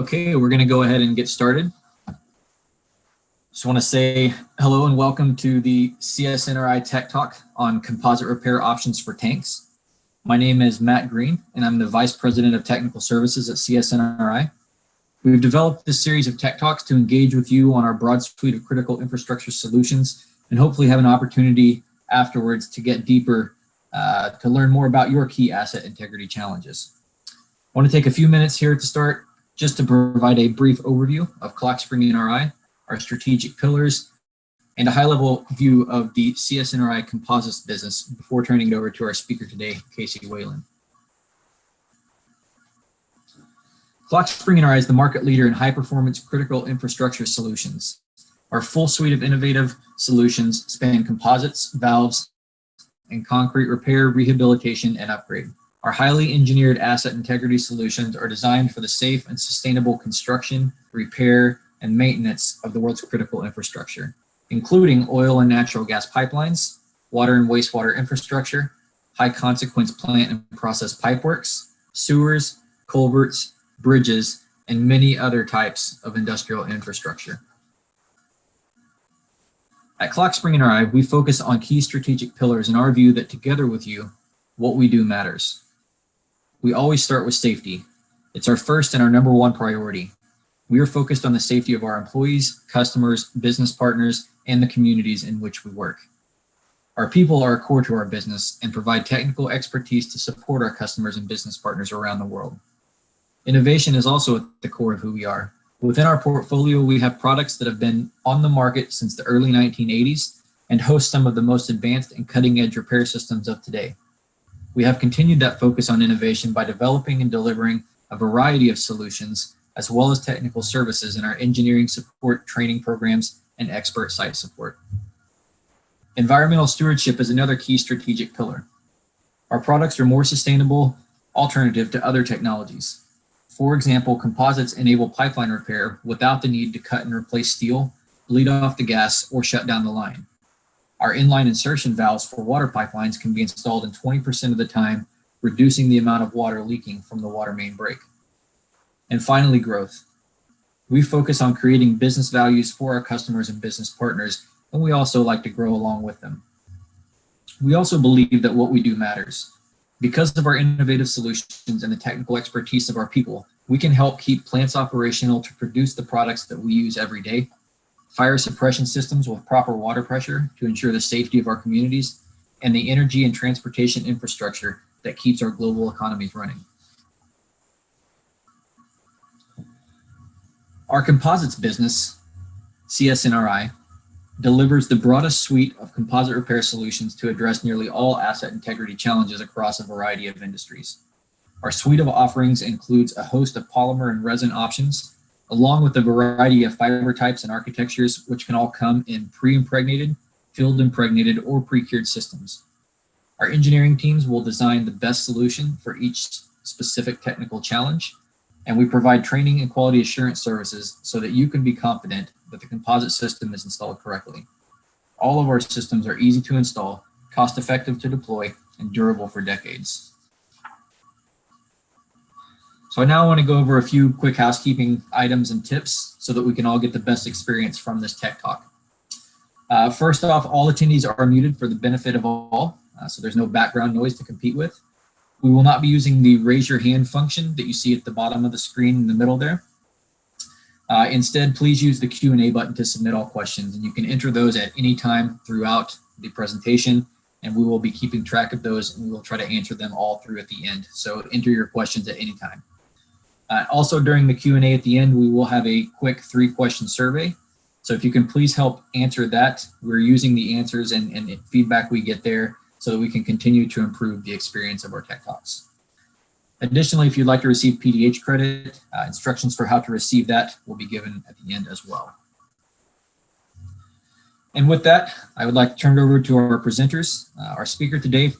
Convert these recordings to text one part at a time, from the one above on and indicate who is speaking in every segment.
Speaker 1: Okay, we're going to go ahead and get started. Just want to say hello and welcome to the CS NRI Tech Talk on composite repair options for tanks. My name is Matt Green, and I'm the Vice President of Technical Services at CS NRI. We've developed this series of Tech Talks to engage with you on our broad suite of critical infrastructure solutions and hopefully have an opportunity afterwards to get deeper to learn more about your key asset integrity challenges. I want to take a few minutes here to start just to provide a brief overview of Clockspring NRI, our strategic pillars, and a high-level view of the CS NRI composites business before turning it over to our speaker today, Casey Whalen. Clockspring NRI is the market leader in high-performance critical infrastructure solutions. Our full suite of innovative solutions span composites, valves, and concrete repair, rehabilitation, and upgrade. Our highly engineered asset integrity solutions are designed for the safe and sustainable construction, repair, and maintenance of the world's critical infrastructure, including oil and natural gas pipelines, water and wastewater infrastructure, high-consequence plant and process pipeworks, sewers, culverts, bridges, and many other types of industrial infrastructure. At Clockspring NRI, we focus on key strategic pillars in our view that together with you, what we do matters. We always start with safety. It's our first and our number one priority. We are focused on the safety of our employees, customers, business partners, and the communities in which we work. Our people are core to our business and provide technical expertise to support our customers and business partners around the world. Innovation is also at the core of who we are. Within our portfolio, we have products that have been on the market since the early 1980s and host some of the most advanced and cutting-edge repair systems of today. We have continued that focus on innovation by developing and delivering a variety of solutions, as well as technical services in our engineering support, training programs, and expert site support. Environmental stewardship is another key strategic pillar. Our products are more sustainable alternative to other technologies. For example, composites enable pipeline repair without the need to cut and replace steel, bleed off the gas, or shut down the line. Our inline insertion valves for water pipelines can be installed in 20% of the time, reducing the amount of water leaking from the water main break. And finally, growth. We focus on creating business values for our customers and business partners, and we also like to grow along with them. We also believe that what we do matters. Because of our innovative solutions and the technical expertise of our people, we can help keep plants operational to produce the products that we use every day, fire suppression systems with proper water pressure to ensure the safety of our communities, and the energy and transportation infrastructure that keeps our global economies running. Our composites business, CS NRI, delivers the broadest suite of composite repair solutions to address nearly all asset integrity challenges across a variety of industries. Our suite of offerings includes a host of polymer and resin options, along with a variety of fiber types and architectures, which can all come in pre-impregnated, field impregnated, or pre-cured systems. Our engineering teams will design the best solution for each specific technical challenge, and we provide training and quality assurance services so that you can be confident that the composite system is installed correctly. All of our systems are easy to install, cost-effective to deploy, and durable for decades. So I now want to go over a few quick housekeeping items and tips so that we can all get the best experience from this tech talk. First off, all attendees are muted for the benefit of all, so there's no background noise to compete with. We will not be using the raise your hand function that you see at the bottom of the screen in the middle there. Instead, please use the Q&A button to submit all questions, and you can enter those at any time throughout the presentation, and we will be keeping track of those, and we will try to answer them all through at the end. So enter your questions at any time. Also, during the Q&A at the end, we will have a quick 3-question survey. So if you can please help answer that, we're using the answers and feedback we get there so that we can continue to improve the experience of our tech talks. Additionally, if you'd like to receive PDH credit, instructions for how to receive that will be given at the end as well. And with that, I would like to turn it over to our presenters. Our speaker today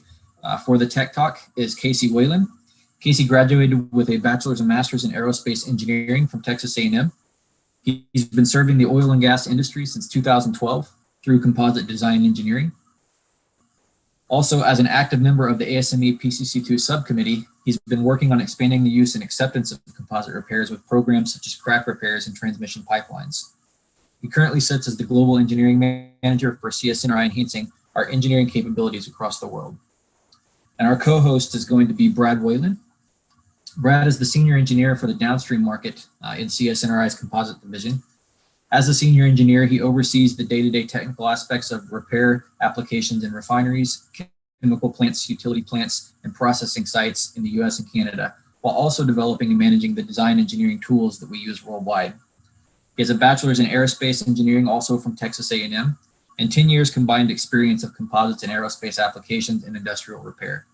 Speaker 1: for the tech talk is Casey Whalen. Casey graduated with a bachelor's and master's in aerospace engineering from Texas A&M. He's been serving the oil and gas industry since 2012 through composite design engineering. Also, as an active member of the ASME PCC2 subcommittee, he's been working on expanding the use and acceptance of composite repairs with programs such as crack repairs and transmission pipelines. He currently sits as the Global Engineering Manager for CS NRI, enhancing our engineering capabilities across the world. And our co-host is going to be Brad Whalen. Brad is the Senior Engineer for the downstream market in CS NRI's composite division. As a senior engineer, he oversees the day-to-day technical aspects of repair applications in refineries, chemical plants, utility plants, and processing sites in the US and Canada, while also developing and managing the design engineering tools that we use worldwide. He has a bachelor's in aerospace engineering, also from Texas A&M, and 10 years combined experience of composites and aerospace applications and industrial repair.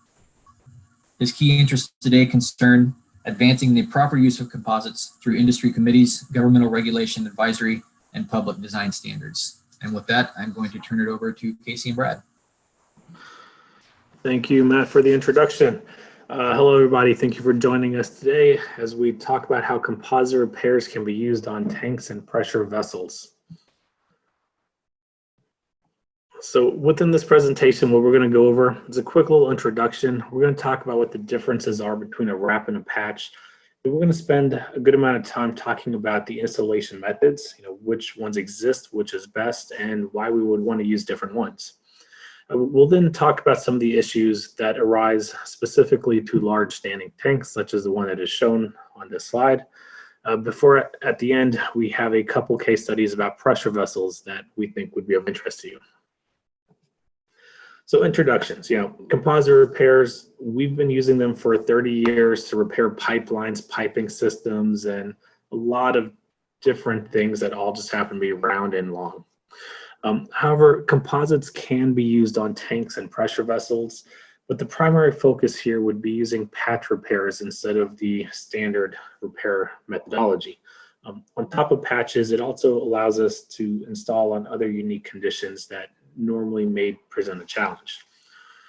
Speaker 1: His key interests today concern advancing the proper use of composites through industry committees, governmental regulation advisory, and public design standards. And with that, I'm going to turn it over to Casey and Brad.
Speaker 2: Thank you, Matt, for the introduction. Hello, everybody. Thank you for joining us today as we talk about how composite repairs can be used on tanks and pressure vessels. So within this presentation, what we're going to go over is a quick little introduction. We're going to talk about what the differences are between a wrap and a patch. And we're going to spend a good amount of time talking about the installation methods, which ones exist, which is best, and why we would want to use different ones. We'll then talk about some of the issues that arise specifically to large standing tanks, such as the one that is shown on this slide. Before, at the end, we have a couple case studies about pressure vessels that we think would be of interest to you. So introductions, composite repairs, we've been using them for 30 years to repair pipelines, piping systems, and a lot of different things that all just happen to be round and long. However, composites can be used on tanks and pressure vessels, but the primary focus here would be using patch repairs instead of the standard repair methodology. On top of patches, it also allows us to install on other unique conditions that normally may present a challenge.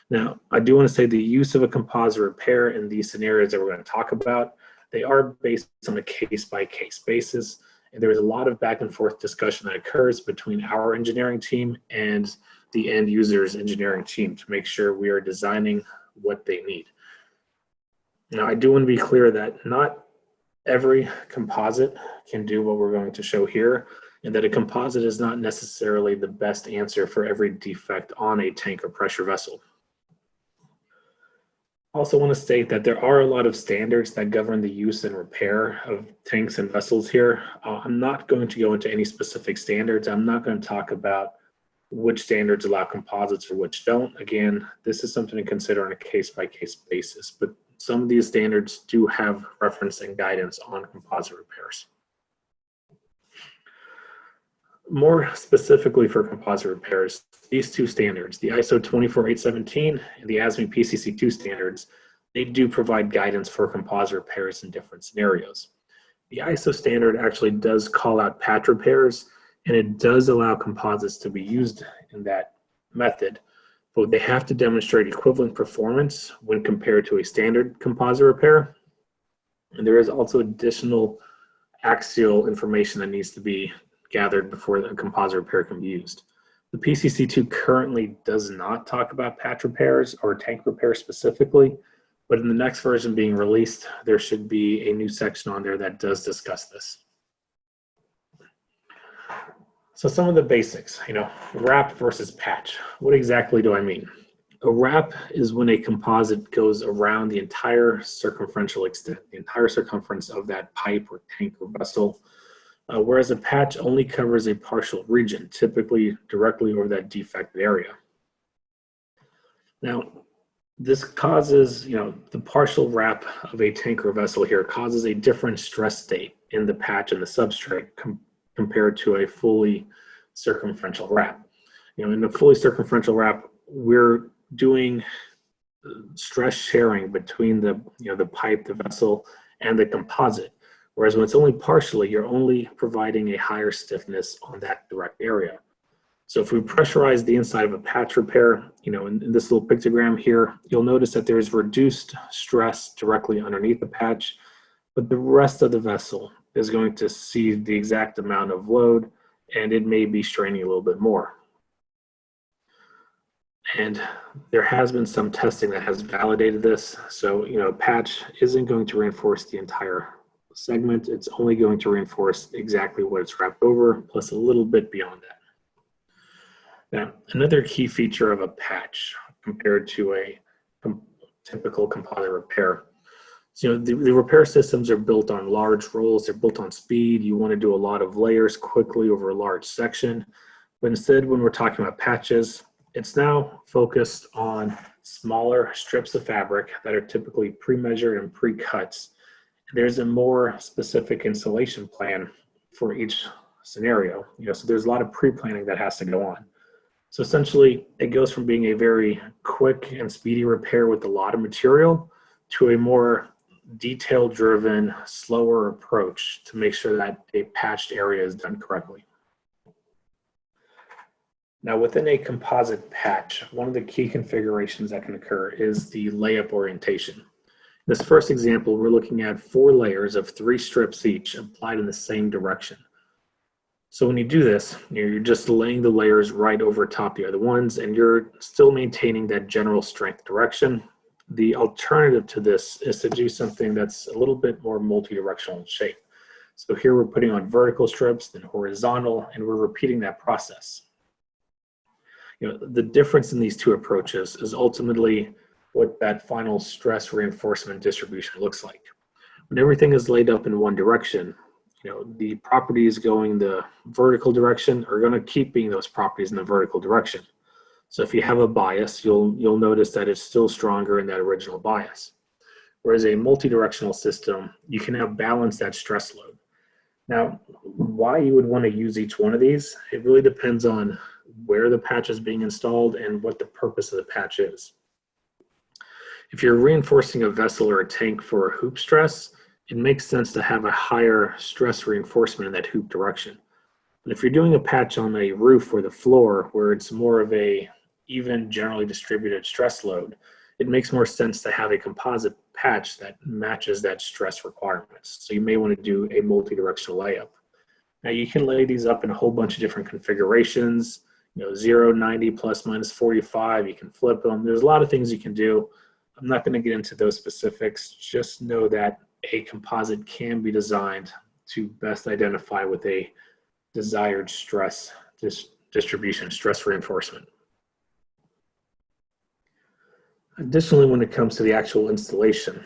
Speaker 2: Now, I do want to say the use of a composite repair in these scenarios that we're going to talk about, they are based on a case-by-case basis, and there is a lot of back and forth discussion that occurs between our engineering team and the end user's engineering team to make sure we are designing what they need. Now, I do want to be clear that not every composite can do what we're going to show here, and that a composite is not necessarily the best answer for every defect on a tank or pressure vessel. I also want to state that there are a lot of standards that govern the use and repair of tanks and vessels here. I'm not going to go into any specific standards. I'm not going to talk about which standards allow composites or which don't. Again, this is something to consider on a case-by-case basis, but some of these standards do have reference and guidance on composite repairs. More specifically for composite repairs, these two standards, the ISO 24817 and the ASME PCC2 standards, they do provide guidance for composite repairs in different scenarios. The ISO standard actually does call out patch repairs, and it does allow composites to be used in that method, but they have to demonstrate equivalent performance when compared to a standard composite repair. And there is also additional axial information that needs to be gathered before the composite repair can be used. The PCC2 currently does not talk about patch repairs or tank repair specifically, but in the next version being released, there should be a new section on there that does discuss this. So some of the basics, wrap versus patch. What exactly do I mean? A wrap is when a composite goes around the entire circumferential extent, the entire circumference of that pipe or tank or vessel, whereas a patch only covers a partial region, typically directly over that defected area. Now, this causes, the partial wrap of a tank or vessel here causes a different stress state in the patch and the substrate compared to a fully circumferential wrap. In the fully circumferential wrap, we're doing stress sharing between the pipe, the vessel, and the composite. Whereas when it's only partially, you're only providing a higher stiffness on that direct area. So if we pressurize the inside of a patch repair, in this little pictogram here, you'll notice that there's reduced stress directly underneath the patch, but the rest of the vessel is going to see the exact amount of load, and it may be straining a little bit more. And there has been some testing that has validated this. So, a patch isn't going to reinforce the entire segment. It's only going to reinforce exactly what it's wrapped over, plus a little bit beyond that. Now, another key feature of a patch compared to a typical composite repair. So, the repair systems are built on large rolls. They're built on speed. You want to do a lot of layers quickly over a large section. But instead, when we're talking about patches, it's now focused on smaller strips of fabric that are typically pre-measured and pre-cut. There's a more specific installation plan for each scenario. So there's a lot of pre-planning that has to go on. So essentially, it goes from being a very quick and speedy repair with a lot of material to a more detail-driven, slower approach to make sure that a patched area is done correctly. Now, within a composite patch, one of the key configurations that can occur is the layup orientation. In this first example, we're looking at 4 layers of 3 strips each applied in the same direction. So when you do this, you're just laying the layers right over top the other ones, and you're still maintaining that general strength direction. The alternative to this is to do something that's a little bit more multi-directional in shape. So here we're putting on vertical strips, then horizontal, and we're repeating that process. The difference in these two approaches is ultimately what that final stress reinforcement distribution looks like. When everything is laid up in one direction, the properties going the vertical direction are going to keep being those properties in the vertical direction. So if you have a bias, you'll notice that it's still stronger in that original bias. Whereas a multi-directional system, you can now balance that stress load. Now, why you would want to use each one of these, it really depends on where the patch is being installed and what the purpose of the patch is. If you're reinforcing a vessel or a tank for hoop stress, it makes sense to have a higher stress reinforcement in that hoop direction. But if you're doing a patch on a roof or the floor where it's more of a even generally distributed stress load, it makes more sense to have a composite patch that matches that stress requirements. So you may want to do a multi-directional layup. Now you can lay these up in a whole bunch of different configurations, 0, 90, plus minus 45, you can flip them. There's a lot of things you can do. I'm not going to get into those specifics. Just know that a composite can be designed to best identify with a desired stress distribution, stress reinforcement. Additionally, when it comes to the actual installation,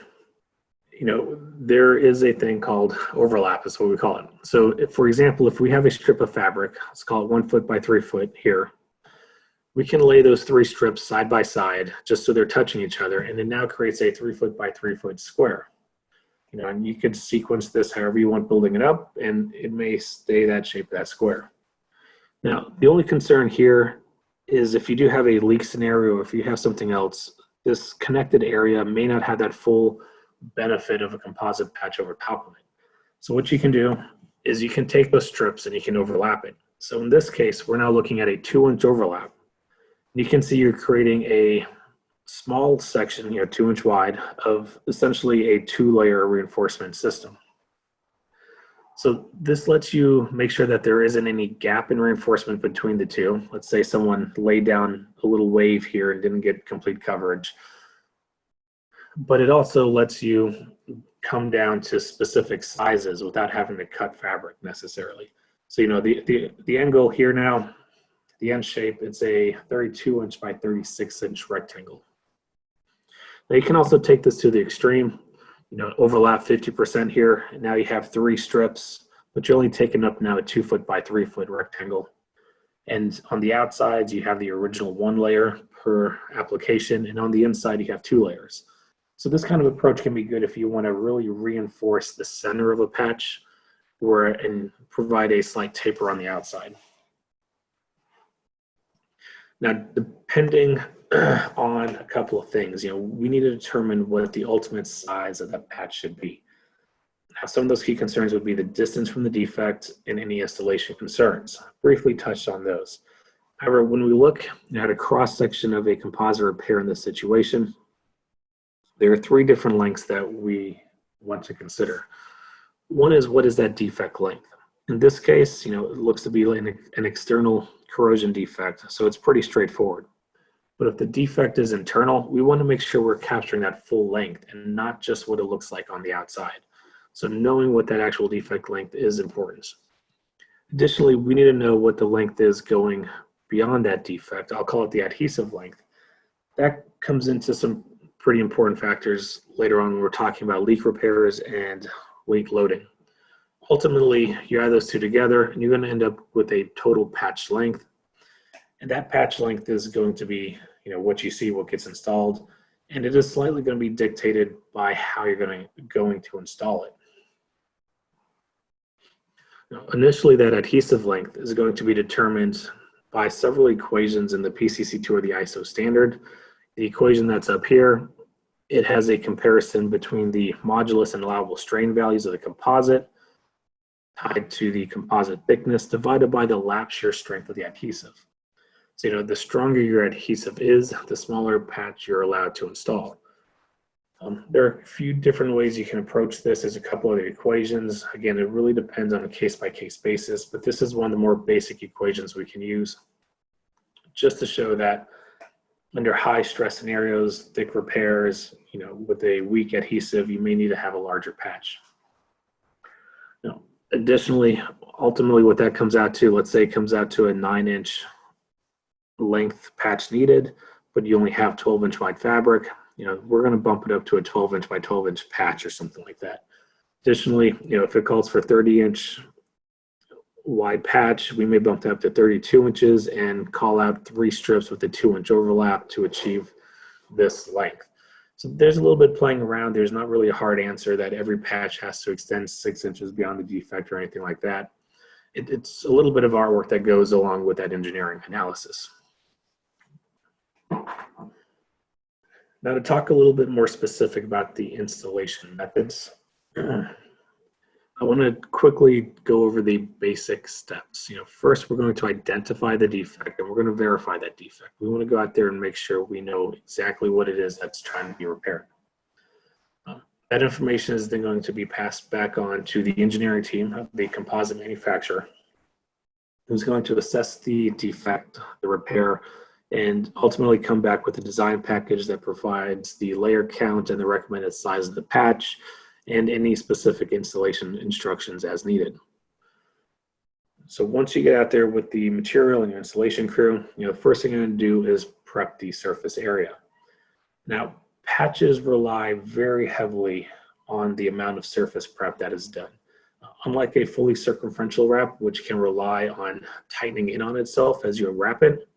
Speaker 2: there is a thing called overlap, is what we call it. So for example, if we have a strip of fabric, let's call it 1 foot by 3 foot here, we can lay those 3 strips side by side just so they're touching each other, and it now creates a 3 foot by 3 foot square. And you could sequence this however you want building it up, and it may stay that shape, that square. Now, the only concern here is if you do have a leak scenario, or if you have something else, this connected area may not have that full benefit of a composite patch over top of it. So what you can do is you can take those strips and you can overlap it. So in this case, we're now looking at a 2-inch overlap. You can see you're creating a small section, 2-inch wide, of essentially a 2-layer reinforcement system. So this lets you make sure that there isn't any gap in reinforcement between the two. Let's say someone laid down a little wave here and didn't get complete coverage. But it also lets you come down to specific sizes without having to cut fabric necessarily. So the end goal here now, the end shape, it's a 32-inch by 36-inch rectangle. Now you can also take this to the extreme, overlap 50% here, and now you have 3 strips, but you're only taking up now a 2 foot by 3 foot rectangle. And on the outsides, you have the original 1 layer per application, and on the inside, you have 2 layers. So this kind of approach can be good if you want to really reinforce the center of a patch and provide a slight taper on the outside. Now, depending on a couple of things, we need to determine what the ultimate size of that patch should be. Now, some of those key concerns would be the distance from the defect and any installation concerns. I briefly touched on those. However, when we look at a cross-section of a composite repair in this situation, there are 3 different lengths that we want to consider. One is, what is that defect length? In this case, it looks to be an external corrosion defect, so it's pretty straightforward. But if the defect is internal, we want to make sure we're capturing that full length and not just what it looks like on the outside. So knowing what that actual defect length is important. Additionally, we need to know what the length is going beyond that defect. I'll call it the adhesive length. That comes into some pretty important factors later on when we're talking about leak repairs and leak loading. Ultimately, you add those two together and you're going to end up with a total patch length. And that patch length is going to be, what you see, what gets installed. And it is slightly going to be dictated by how you're going to install it. Now, initially, that adhesive length is going to be determined by several equations in the PCC2 or the ISO standard. The equation that's up here, it has a comparison between the modulus and allowable strain values of the composite tied to the composite thickness divided by the lap shear strength of the adhesive. So, the stronger your adhesive is, the smaller patch you're allowed to install. There are a few different ways you can approach this. There's a couple of equations. Again, it really depends on a case-by-case basis, but this is one of the more basic equations we can use just to show that under high stress scenarios, thick repairs, with a weak adhesive, you may need to have a larger patch. Now, additionally, ultimately what that comes out to, let's say it comes out to a 9-inch length patch needed, but you only have 12-inch wide fabric, we're going to bump it up to a 12-inch by 12-inch patch or something like that. Additionally, if it calls for 30-inch wide patch, we may bump that up to 32 inches and call out 3 strips with a 2-inch overlap to achieve this length. So there's a little bit playing around. There's not really a hard answer that every patch has to extend 6 inches beyond the defect or anything like that. It's a little bit of artwork that goes along with that engineering analysis. Now, to talk a little bit more specific about the installation methods, I want to quickly go over the basic steps. First, we're going to identify the defect and we're going to verify that defect. We want to go out there and make sure we know exactly what it is that's trying to be repaired. That information is then going to be passed back on to the engineering team of the composite manufacturer, who's going to assess the defect, the repair, and ultimately come back with a design package that provides the layer count and the recommended size of the patch and any specific installation instructions as needed. So once you get out there with the material and your installation crew, the first thing you're going to do is prep the surface area. Now, patches rely very heavily on the amount of surface prep that is done. Unlike a fully circumferential wrap, which can rely on tightening in on itself as you wrap it,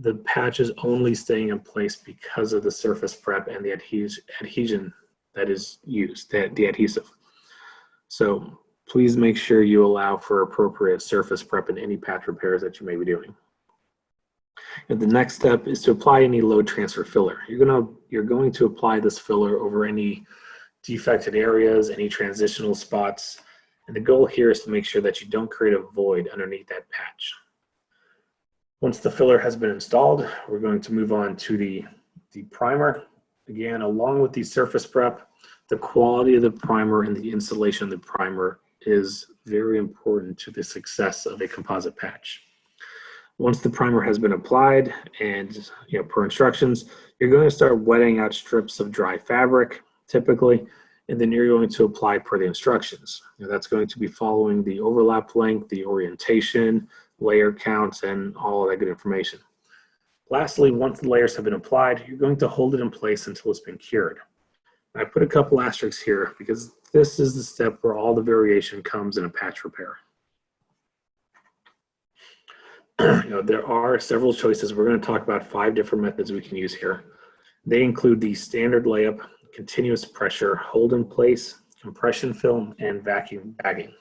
Speaker 2: the patch is only staying in place because of the surface prep and the adhesion that is used, the adhesive. So please make sure you allow for appropriate surface prep in any patch repairs that you may be doing. And the next step is to apply any load transfer filler. You're going to apply this filler over any defected areas, any transitional spots. And the goal here is to make sure that you don't create a void underneath that patch. Once the filler has been installed, we're going to move on to the primer. Again, along with the surface prep, the quality of the primer and the installation of the primer is very important to the success of a composite patch. Once the primer has been applied and per instructions, you're going to start wetting out strips of dry fabric, typically, and then you're going to apply per the instructions. That's going to be following the overlap length, the orientation, layer counts, and all of that good information. Lastly, once the layers have been applied, you're going to hold it in place until it's been cured. I put a couple asterisks here because this is the step where all the variation comes in a patch repair. There are several choices. We're going to talk about 5 different methods we can use here. They include the standard layup, continuous pressure, hold in place, compression film, and vacuum bagging.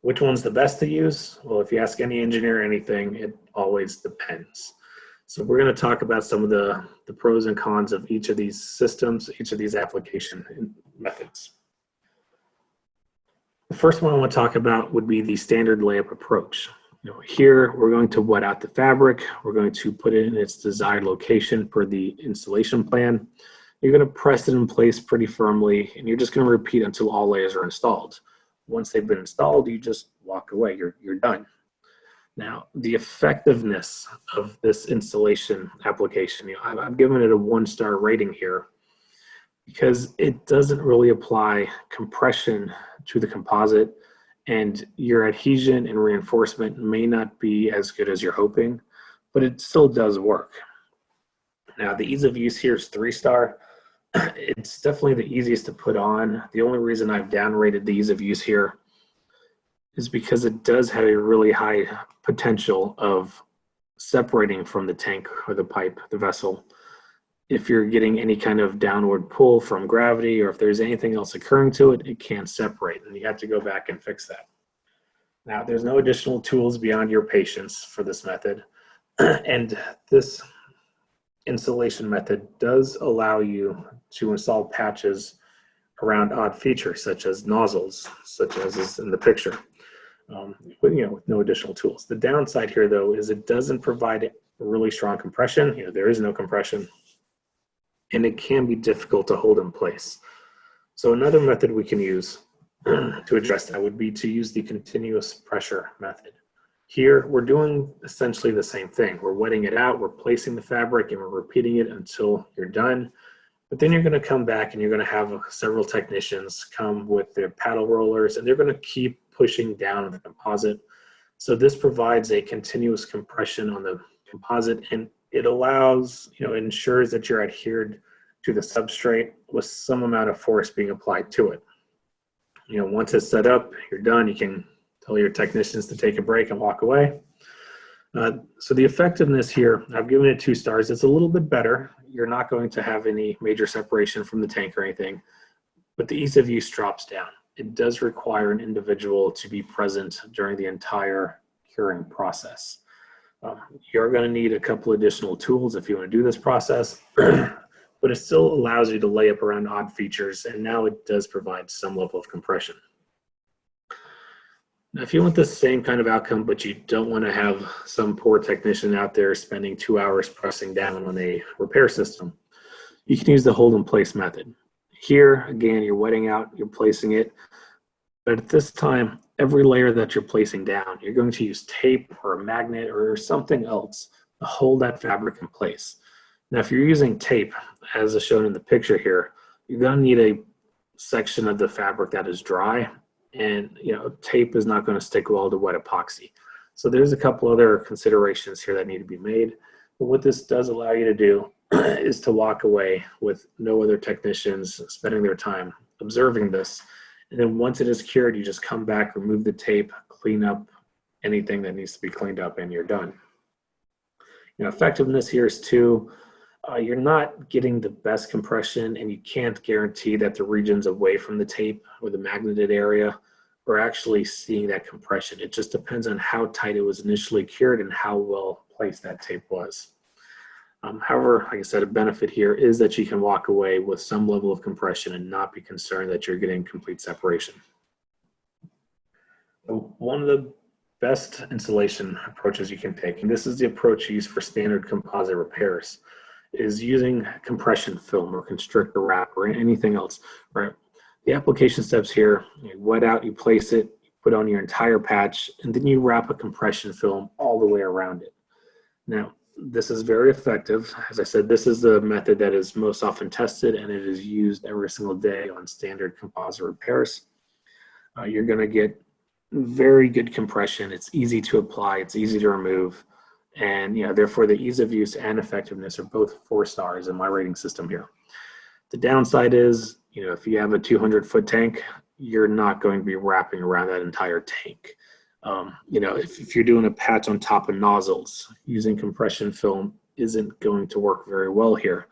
Speaker 2: Which one's the best to use? Well, if you ask any engineer anything, it always depends. So we're going to talk about some of the pros and cons of each of these systems, each of these application methods. The first one I want to talk about would be the standard layup approach. Here we're going to wet out the fabric. We're going to put it in its desired location per the installation plan. You're going to press it in place pretty firmly, and you're just going to repeat until all layers are installed. Once they've been installed, you just walk away. You're done. Now, the effectiveness of this installation application, I've given it a 1-star rating here because it doesn't really apply compression to the composite, and your adhesion and reinforcement may not be as good as you're hoping, but it still does work. Now, the ease of use here is 3-star. It's definitely the easiest to put on. The only reason I've downrated the ease of use here is because it does have a really high potential of separating from the tank or the pipe, the vessel. If you're getting any kind of downward pull from gravity, or if there's anything else occurring to it, it can't separate, and you have to go back and fix that. Now, there's no additional tools beyond your patience for this method, and this installation method does allow you to install patches around odd features, such as nozzles, such as is in the picture. With no additional tools. The downside here, though, is it doesn't provide really strong compression. There is no compression, and it can be difficult to hold in place. So another method we can use to address that would be to use the continuous pressure method. Here, we're doing essentially the same thing. We're wetting it out, we're placing the fabric, and we're repeating it until you're done. But then you're going to come back and you're going to have several technicians come with their paddle rollers, and they're going to keep pushing down on the composite. So this provides a continuous compression on the composite, and it allows, ensures that you're adhered to the substrate with some amount of force being applied to it. Once it's set up, you're done. You can tell your technicians to take a break and walk away. So the effectiveness here, I've given it 2 stars. It's a little bit better. You're not going to have any major separation from the tank or anything, but the ease of use drops down. It does require an individual to be present during the entire curing process. You're going to need a couple additional tools if you want to do this process, but it still allows you to lay up around odd features, and now it does provide some level of compression. Now, if you want the same kind of outcome, but you don't want to have some poor technician out there spending 2 hours pressing down on a repair system, you can use the hold in place method. Here, again, you're wetting out, you're placing it, but at this time, every layer that you're placing down, you're going to use tape or a magnet or something else to hold that fabric in place. Now, if you're using tape, as is shown in the picture here, you're going to need a section of the fabric that is dry, and tape is not going to stick well to wet epoxy. So there's a couple other considerations here that need to be made. But what this does allow you to do is to walk away with no other technicians spending their time observing this. And then once it is cured, you just come back, remove the tape, clean up anything that needs to be cleaned up, and you're done. Effectiveness here is 2. You're not getting the best compression, and you can't guarantee that the regions away from the tape or the magneted area are actually seeing that compression. It just depends on how tight it was initially cured and how well placed that tape was. However, like I said, a benefit here is that you can walk away with some level of compression and not be concerned that you're getting complete separation. So one of the best installation approaches you can take, and this is the approach used for standard composite repairs, is using compression film or constrictor wrap or anything else, right? The application steps here, you wet out, you place it, you put on your entire patch, and then you wrap a compression film all the way around it. Now, this is very effective. As I said, this is the method that is most often tested, and it is used every single day on standard composite repairs. You're going to get very good compression. It's easy to apply, it's easy to remove, and therefore the ease of use and effectiveness are both 4 stars in my rating system here. The downside is, if you have a 200-foot tank, you're not going to be wrapping around that entire tank. If you're doing a patch on top of nozzles, using compression film isn't going to work very well here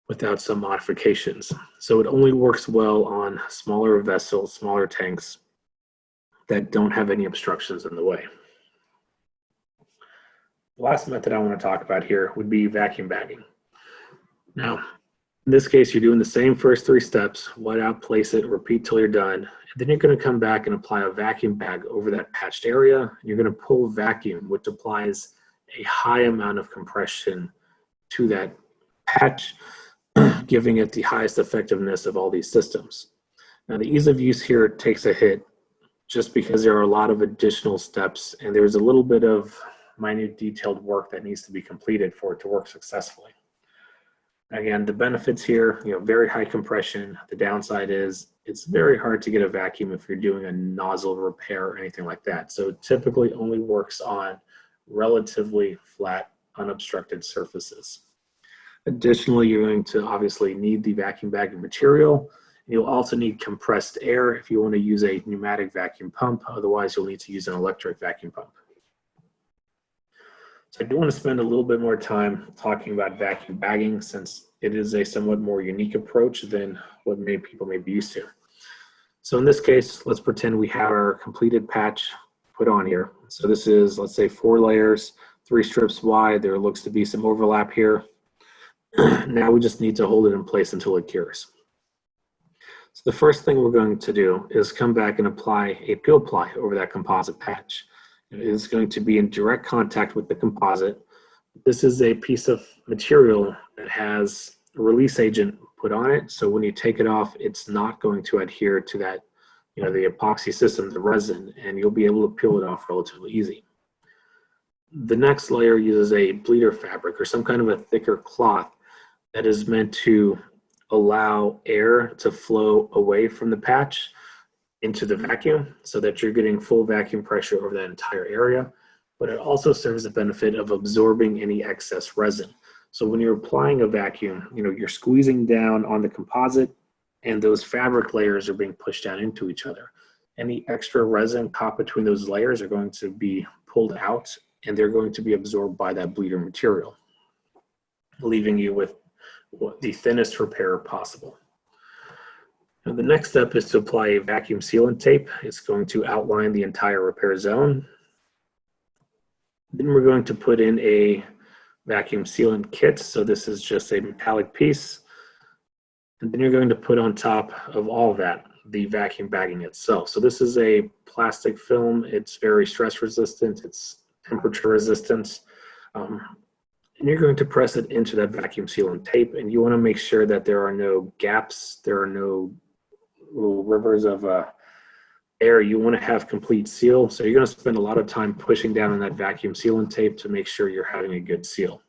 Speaker 2: without some modifications. So it only works well on smaller vessels, smaller tanks that don't have any obstructions in the way. The last method I want to talk about here would be vacuum bagging. Now, in this case, you're doing the same first 3 steps: wet out, place it, repeat till you're done. And then you're going to come back and apply a vacuum bag over that patched area. You're going to pull vacuum, which applies a high amount of compression to that patch, giving it the highest effectiveness of all these systems. Now, the ease of use here takes a hit just because there are a lot of additional steps and there's a little bit of minute detailed work that needs to be completed for it to work successfully. Again, the benefits here, very high compression. The downside is it's very hard to get a vacuum if you're doing a nozzle repair or anything like that. So it typically only works on relatively flat, unobstructed surfaces. Additionally, you're going to obviously need the vacuum bag material. You'll also need compressed air if you want to use a pneumatic vacuum pump. Otherwise, you'll need to use an electric vacuum pump. So I do want to spend a little bit more time talking about vacuum bagging since it is a somewhat more unique approach than what many people may be used to. So in this case, let's pretend we have our completed patch put on here. So this is, let's say, 4 layers, 3 strips wide. There looks to be some overlap here. Now we just need to hold it in place until it cures. So the first thing we're going to do is come back and apply a peel ply over that composite patch. It is going to be in direct contact with the composite. This is a piece of material that has a release agent put on it. So when you take it off, it's not going to adhere to that, the epoxy system, the resin, and you'll be able to peel it off relatively easy. The next layer uses a bleeder fabric or some kind of a thicker cloth that is meant to allow air to flow away from the patch into the vacuum so that you're getting full vacuum pressure over that entire area. But it also serves the benefit of absorbing any excess resin. So when you're applying a vacuum, you're squeezing down on the composite and those fabric layers are being pushed down into each other. Any extra resin caught between those layers are going to be pulled out and they're going to be absorbed by that bleeder material, leaving you with the thinnest repair possible. And the next step is to apply a vacuum sealant tape. It's going to outline the entire repair zone. Then we're going to put in a vacuum sealant kit. So this is just a metallic piece. And then you're going to put on top of all that the vacuum bagging itself. So this is a plastic film. It's very stress resistant. It's temperature resistant. And you're going to press it into that vacuum sealant tape, and you want to make sure that there are no gaps, there are no little rivers of air. You want to have complete seal. So you're going to spend a lot of time pushing down on that vacuum sealant tape to make sure you're having a good seal.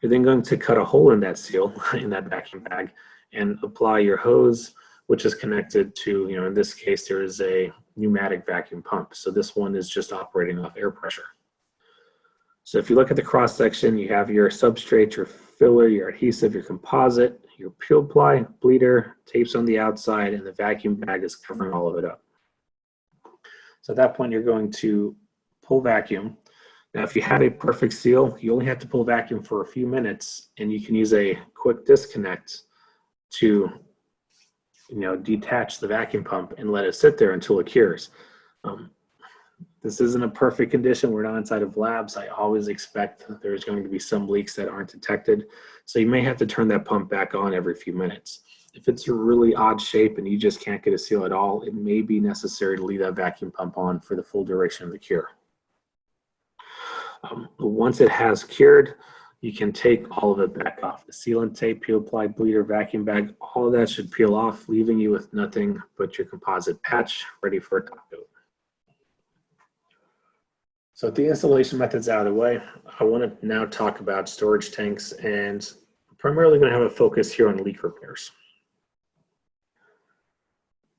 Speaker 2: You're then going to cut a hole in that seal, in that vacuum bag, and apply your hose, which is connected to, in this case, there is a pneumatic vacuum pump. So this one is just operating off air pressure. So if you look at the cross section, you have your substrate, your filler, your adhesive, your composite, your peel ply, bleeder, tapes on the outside, and the vacuum bag is covering all of it up. So at that point, you're going to pull vacuum. Now, if you had a perfect seal, you only have to pull vacuum for a few minutes, and you can use a quick disconnect to, detach the vacuum pump and let it sit there until it cures. This isn't a perfect condition. We're not inside of labs. I always expect that there's going to be some leaks that aren't detected. So you may have to turn that pump back on every few minutes. If it's a really odd shape and you just can't get a seal at all, it may be necessary to leave that vacuum pump on for the full duration of the cure. Once it has cured, you can take all of it back off. The sealant tape, peel ply, bleeder, vacuum bag, all of that should peel off, leaving you with nothing but your composite patch ready for a top coat. So with the installation methods out of the way, I want to now talk about storage tanks, and primarily going to have a focus here on leak repairs.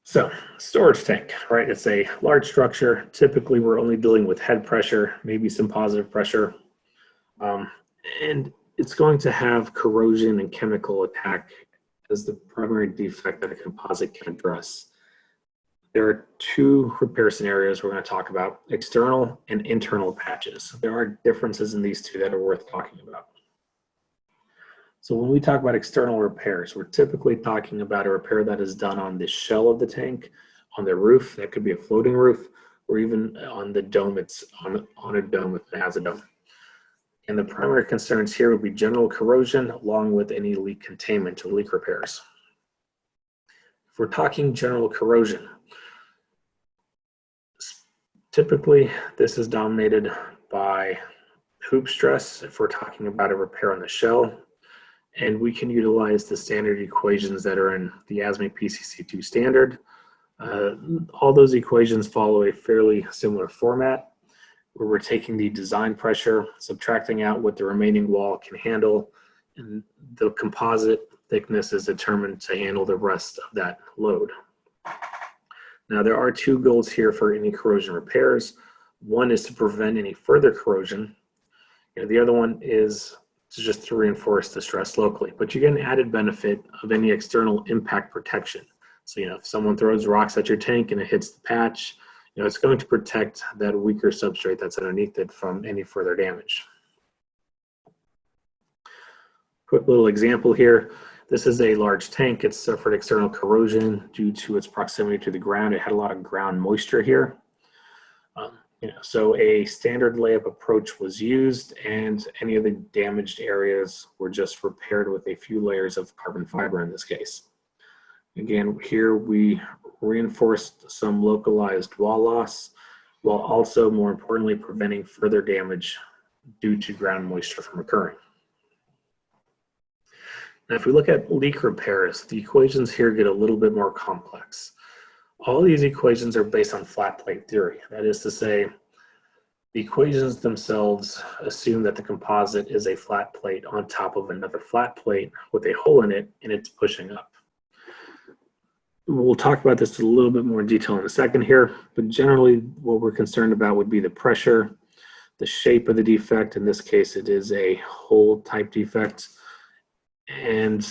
Speaker 2: So storage tank, right? It's a large structure. Typically, we're only dealing with head pressure, maybe some positive pressure. And it's going to have corrosion and chemical attack as the primary defect that a composite can address. There are 2 repair scenarios we're going to talk about, external and internal patches. There are differences in these 2 that are worth talking about. So when we talk about external repairs, we're typically talking about a repair that is done on the shell of the tank, on the roof, that could be a floating roof, or even on the dome, it's on a dome if it has a dome. And the primary concerns here would be general corrosion along with any leak containment or leak repairs. If we're talking general corrosion, typically this is dominated by hoop stress if we're talking about a repair on the shell, and we can utilize the standard equations that are in the ASME PCC2 standard. All those equations follow a fairly similar format, where we're taking the design pressure, subtracting out what the remaining wall can handle, and the composite thickness is determined to handle the rest of that load. Now, there are two goals here for any corrosion repairs. One is to prevent any further corrosion. The other one is just to reinforce the stress locally, but you get an added benefit of any external impact protection. So, if someone throws rocks at your tank and it hits the patch, it's going to protect that weaker substrate that's underneath it from any further damage. Quick little example here. This is a large tank. It suffered external corrosion due to its proximity to the ground. It had a lot of ground moisture here. So a standard layup approach was used, and any of the damaged areas were just repaired with a few layers of carbon fiber in this case. Again, here we reinforced some localized wall loss, while also, more importantly, preventing further damage due to ground moisture from occurring. Now, if we look at leak repairs, the equations here get a little bit more complex. All these equations are based on flat plate theory. That is to say, the equations themselves assume that the composite is a flat plate on top of another flat plate with a hole in it, and it's pushing up. We'll talk about this in a little bit more detail in a second here, but generally what we're concerned about would be the pressure, the shape of the defect. In this case, it is a hole type defect. And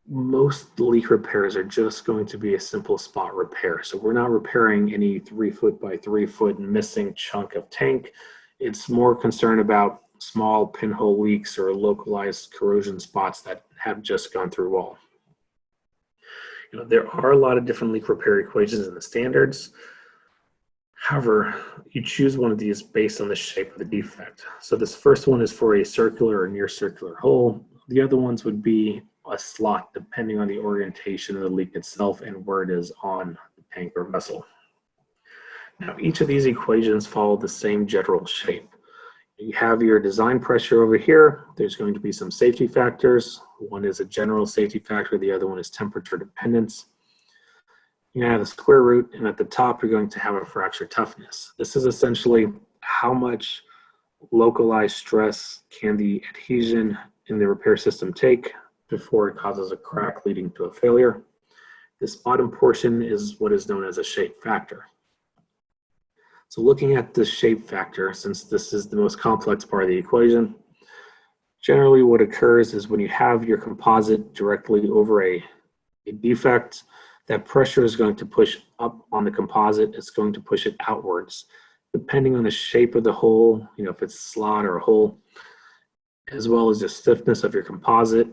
Speaker 2: most leak repairs are just going to be a simple spot repair. So we're not repairing any 3 foot by 3 foot missing chunk of tank. It's more concerned about small pinhole leaks or localized corrosion spots that have just gone through wall. There are a lot of different leak repair equations in the standards. However, you choose one of these based on the shape of the defect. So this first one is for a circular or near circular hole. The other ones would be a slot, depending on the orientation of the leak itself and where it is on the tank or vessel. Now, each of these equations follow the same general shape. You have your design pressure over here. There's going to be some safety factors. One is a general safety factor. The other one is temperature dependence. You have the square root, and at the top, you're going to have a fracture toughness. This is essentially how much localized stress can the adhesion in the repair system take before it causes a crack leading to a failure. This bottom portion is what is known as a shape factor. So looking at the shape factor, since this is the most complex part of the equation, generally what occurs is when you have your composite directly over a defect, that pressure is going to push up on the composite. It's going to push it outwards. Depending on the shape of the hole, if it's a slot or a hole, as well as the stiffness of your composite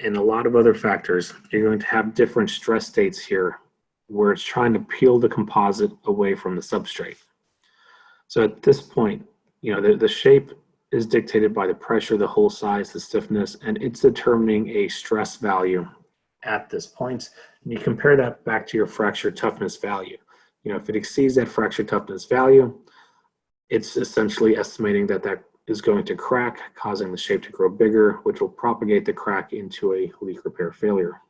Speaker 2: and a lot of other factors, you're going to have different stress states here where it's trying to peel the composite away from the substrate. So at this point, the shape is dictated by the pressure, the hole size, the stiffness, and it's determining a stress value at this point. And you compare that back to your fracture toughness value. If it exceeds that fracture toughness value, it's essentially estimating that that is going to crack, causing the shape to grow bigger, which will propagate the crack into a leak repair failure.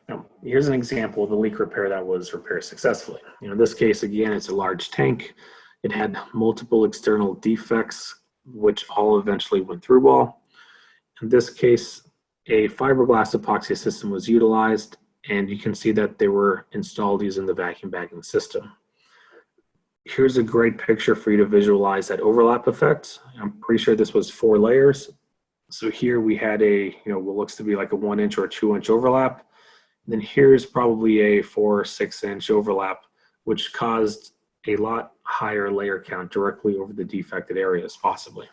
Speaker 2: Now, here's an example of a leak repair that was repaired successfully. In this case, again, it's a large tank. It had multiple external defects, which all eventually went through wall. In this case, a fiberglass epoxy system was utilized, and you can see that they were installed using the vacuum bagging system. Here's a great picture for you to visualize that overlap effect. I'm pretty sure this was 4 layers. So here we had a, what looks to be like a 1 inch or 2 inch overlap. Then here's probably a 4 or 6 inch overlap, which caused a lot higher layer count directly over the defected areas, possibly.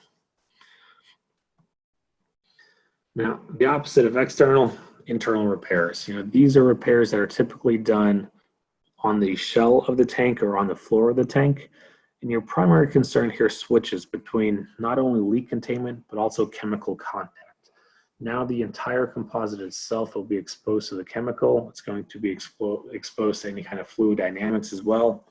Speaker 2: Now, the opposite of external, internal repairs. These are repairs that are typically done on the shell of the tank or on the floor of the tank. And your primary concern here switches between not only leak containment, but also chemical contact. Now the entire composite itself will be exposed to the chemical. It's going to be exposed to any kind of fluid dynamics as well.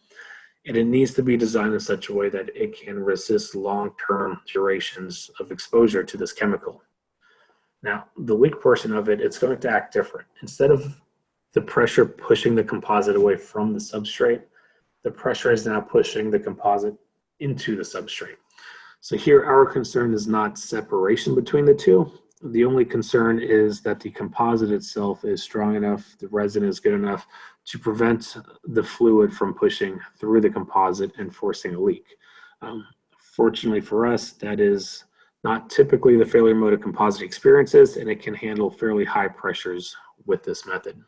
Speaker 2: And it needs to be designed in such a way that it can resist long-term durations of exposure to this chemical. Now, the leak portion of it, it's going to act different. Instead of the pressure pushing the composite away from the substrate. The pressure is now pushing the composite into the substrate. So here our concern is not separation between the two. The only concern is that the composite itself is strong enough, the resin is good enough to prevent the fluid from pushing through the composite and forcing a leak. Fortunately for us, that is not typically the failure mode a composite experiences, and it can handle fairly high pressures with this method.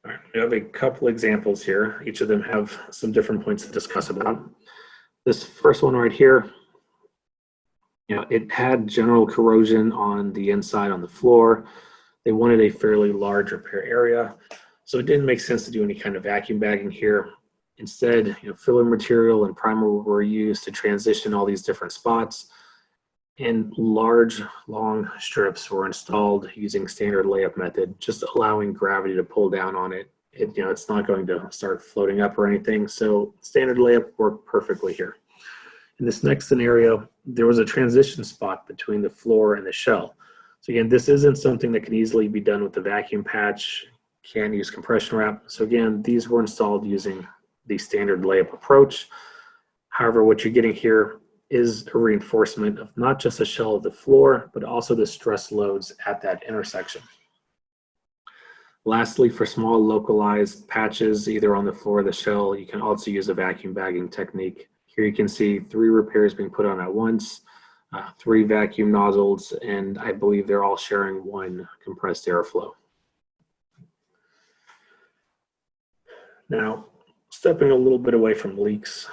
Speaker 2: All right, we have a couple examples here. Each of them have some different points to discuss about. This first one right here, it had general corrosion on the inside on the floor. They wanted a fairly large repair area, so it didn't make sense to do any kind of vacuum bagging here. Instead, filler material and primer were used to transition all these different spots, and large, long strips were installed using standard layup method, just allowing gravity to pull down on it. It's not going to start floating up or anything, so standard layup worked perfectly here. In this next scenario, there was a transition spot between the floor and the shell. So again, this isn't something that can easily be done with the vacuum patch, can use compression wrap. So again, these were installed using the standard layup approach. However, what you're getting here is a reinforcement of not just the shell of the floor, but also the stress loads at that intersection. Lastly, for small localized patches, either on the floor or the shell, you can also use a vacuum bagging technique. Here you can see 3 repairs being put on at once, 3 vacuum nozzles, and I believe they're all sharing 1 compressed airflow. Now, stepping a little bit away from leaks,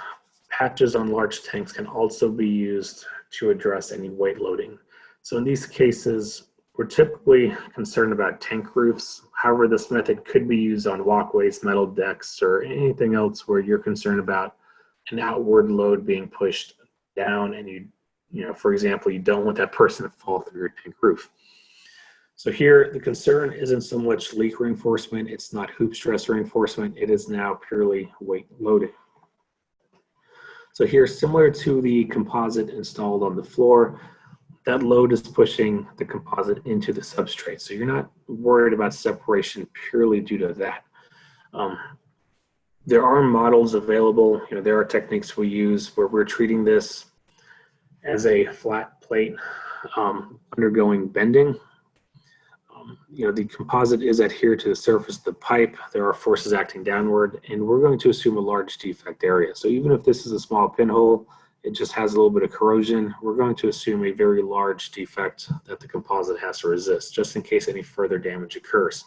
Speaker 2: patches on large tanks can also be used to address any weight loading. So in these cases, we're typically concerned about tank roofs. However, this method could be used on walkways, metal decks, or anything else where you're concerned about an outward load being pushed down, and for example, you don't want that person to fall through your tank roof. So here, the concern isn't so much leak reinforcement, it's not hoop stress reinforcement, it is now purely weight loading. So here, similar to the composite installed on the floor, that load is pushing the composite into the substrate. So you're not worried about separation purely due to that. There are models available, there are techniques we use where we're treating this as a flat plate undergoing bending. The composite is adhered to the surface of the pipe. There are forces acting downward, and we're going to assume a large defect area. So even if this is a small pinhole, it just has a little bit of corrosion, we're going to assume a very large defect that the composite has to resist, just in case any further damage occurs.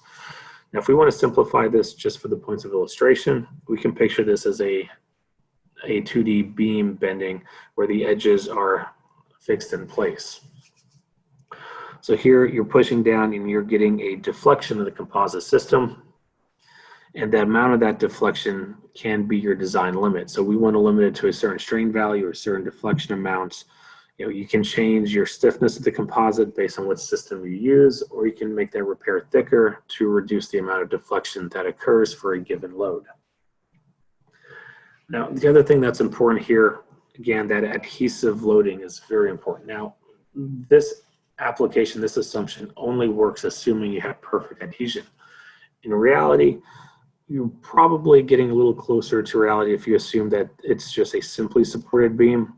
Speaker 2: Now, if we want to simplify this just for the points of illustration, we can picture this as a 2D beam bending where the edges are fixed in place. So here you're pushing down and you're getting a deflection of the composite system, and the amount of that deflection can be your design limit. So we want to limit it to a certain strain value or certain deflection amounts. You can change your stiffness of the composite based on what system you use, or you can make that repair thicker to reduce the amount of deflection that occurs for a given load. Now, the other thing that's important here, again, that adhesive loading is very important. Now, this application, this assumption only works assuming you have perfect adhesion. In reality, you're probably getting a little closer to reality if you assume that it's just a simply supported beam,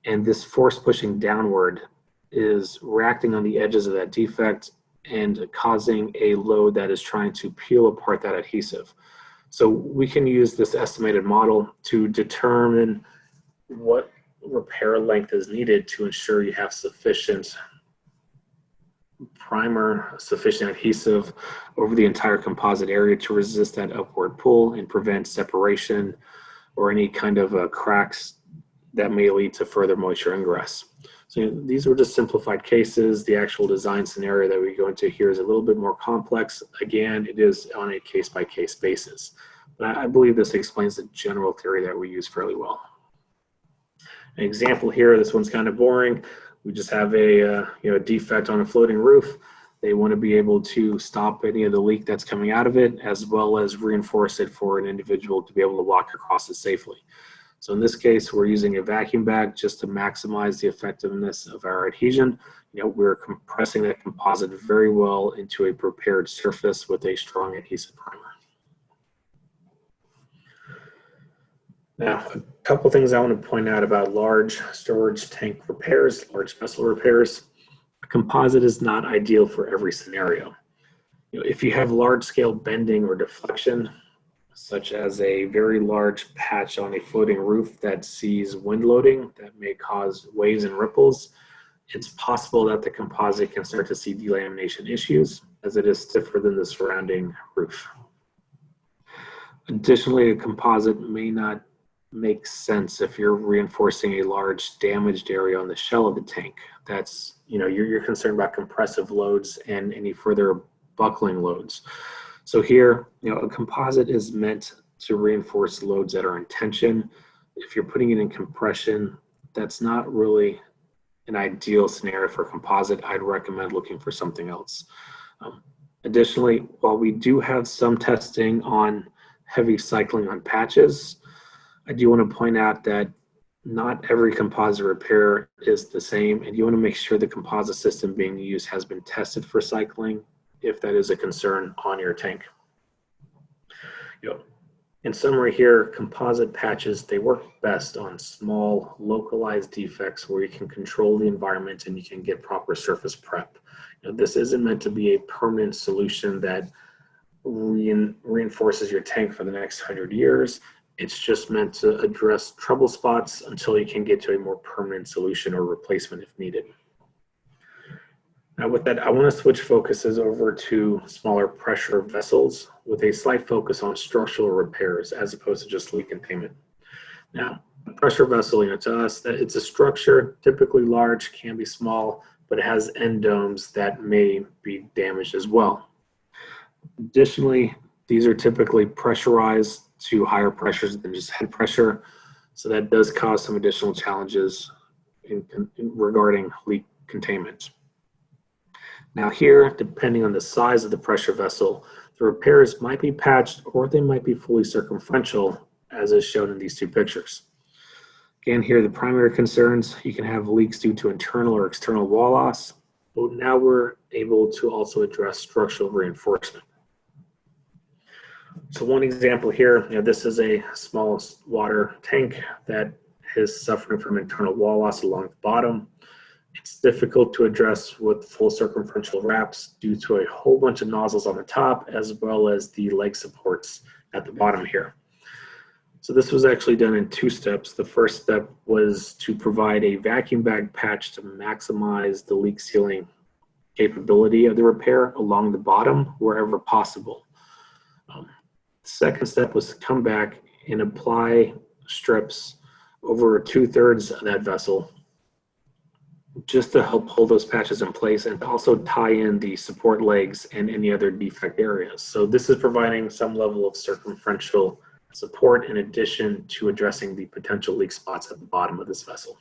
Speaker 2: and this force pushing downward is reacting on the edges of that defect and causing a load that is trying to peel apart that adhesive. So we can use this estimated model to determine what repair length is needed to ensure you have sufficient primer, sufficient adhesive over the entire composite area to resist that upward pull and prevent separation or any kind of cracks that may lead to further moisture ingress. So these were just simplified cases. The actual design scenario that we go into here is a little bit more complex. Again, it is on a case-by-case basis. But I believe this explains the general theory that we use fairly well. An example here, this one's kind of boring. We just have a defect on a floating roof. They want to be able to stop any of the leak that's coming out of it, as well as reinforce it for an individual to be able to walk across it safely. So in this case, we're using a vacuum bag just to maximize the effectiveness of our adhesion. We're compressing that composite very well into a prepared surface with a strong adhesive primer. Now, a couple things I want to point out about large storage tank repairs, large vessel repairs. A composite is not ideal for every scenario. If you have large-scale bending or deflection, such as a very large patch on a floating roof that sees wind loading that may cause waves and ripples, it's possible that the composite can start to see delamination issues as it is stiffer than the surrounding roof. Additionally, a composite may not make sense if you're reinforcing a large damaged area on the shell of the tank. That's, you're concerned about compressive loads and any further buckling loads. So here, a composite is meant to reinforce loads that are in tension. If you're putting it in compression, that's not really an ideal scenario for a composite. I'd recommend looking for something else. Additionally, while we do have some testing on heavy cycling on patches, I do want to point out that not every composite repair is the same, and you want to make sure the composite system being used has been tested for cycling if that is a concern on your tank. In summary here, composite patches, they work best on small localized defects where you can control the environment and you can get proper surface prep. This isn't meant to be a permanent solution that reinforces your tank for the next 100 years. It's just meant to address trouble spots until you can get to a more permanent solution or replacement if needed. Now with that, I want to switch focuses over to smaller pressure vessels with a slight focus on structural repairs as opposed to just leak containment. Now, a pressure vessel, to us, that it's a structure, typically large, can be small, but it has end domes that may be damaged as well. Additionally, these are typically pressurized to higher pressures than just head pressure, so that does cause some additional challenges regarding leak containment. Now here, depending on the size of the pressure vessel, the repairs might be patched or they might be fully circumferential, as is shown in these two pictures. Again, here the primary concerns, you can have leaks due to internal or external wall loss, but now we're able to also address structural reinforcement. So one example here, this is a small water tank that is suffering from internal wall loss along the bottom. It's difficult to address with full circumferential wraps due to a whole bunch of nozzles on the top as well as the leg supports at the bottom here. So this was actually done in two steps. The first step was to provide a vacuum bag patch to maximize the leak sealing capability of the repair along the bottom wherever possible. The second step was to come back and apply strips over 2/3 of that vessel just to help hold those patches in place and also tie in the support legs and any other defect areas. So this is providing some level of circumferential support in addition to addressing the potential leak spots at the bottom of this vessel.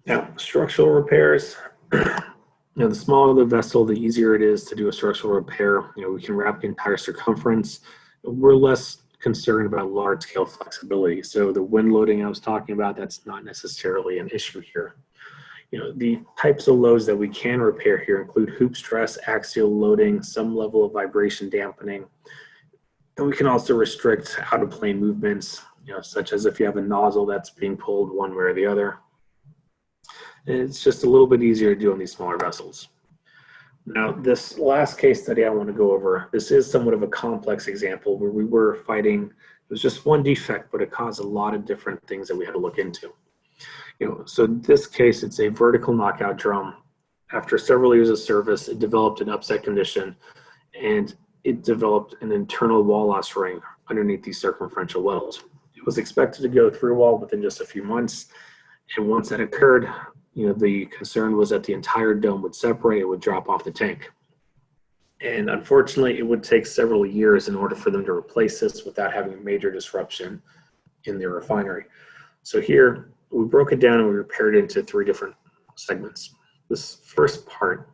Speaker 2: Now, structural repairs, the smaller the vessel, the easier it is to do a structural repair. We can wrap the entire circumference. We're less concerned about large scale flexibility. So the wind loading I was talking about, that's not necessarily an issue here. The types of loads that we can repair here include hoop stress, axial loading, some level of vibration dampening. And we can also restrict out of plane movements, such as if you have a nozzle that's being pulled one way or the other. And it's just a little bit easier to do on these smaller vessels. Now, this last case study I want to go over, this is somewhat of a complex example where we were fighting, it was just one defect, but it caused a lot of different things that we had to look into. So in this case, it's a vertical knockout drum. After several years of service, it developed an upset condition and it developed an internal wall loss ring underneath these circumferential welds. It was expected to go through wall within just a few months. And once that occurred, the concern was that the entire dome would separate, it would drop off the tank. And unfortunately, it would take several years in order for them to replace this without having a major disruption in their refinery. So here, we broke it down and we repaired it into 3 different segments. This first part,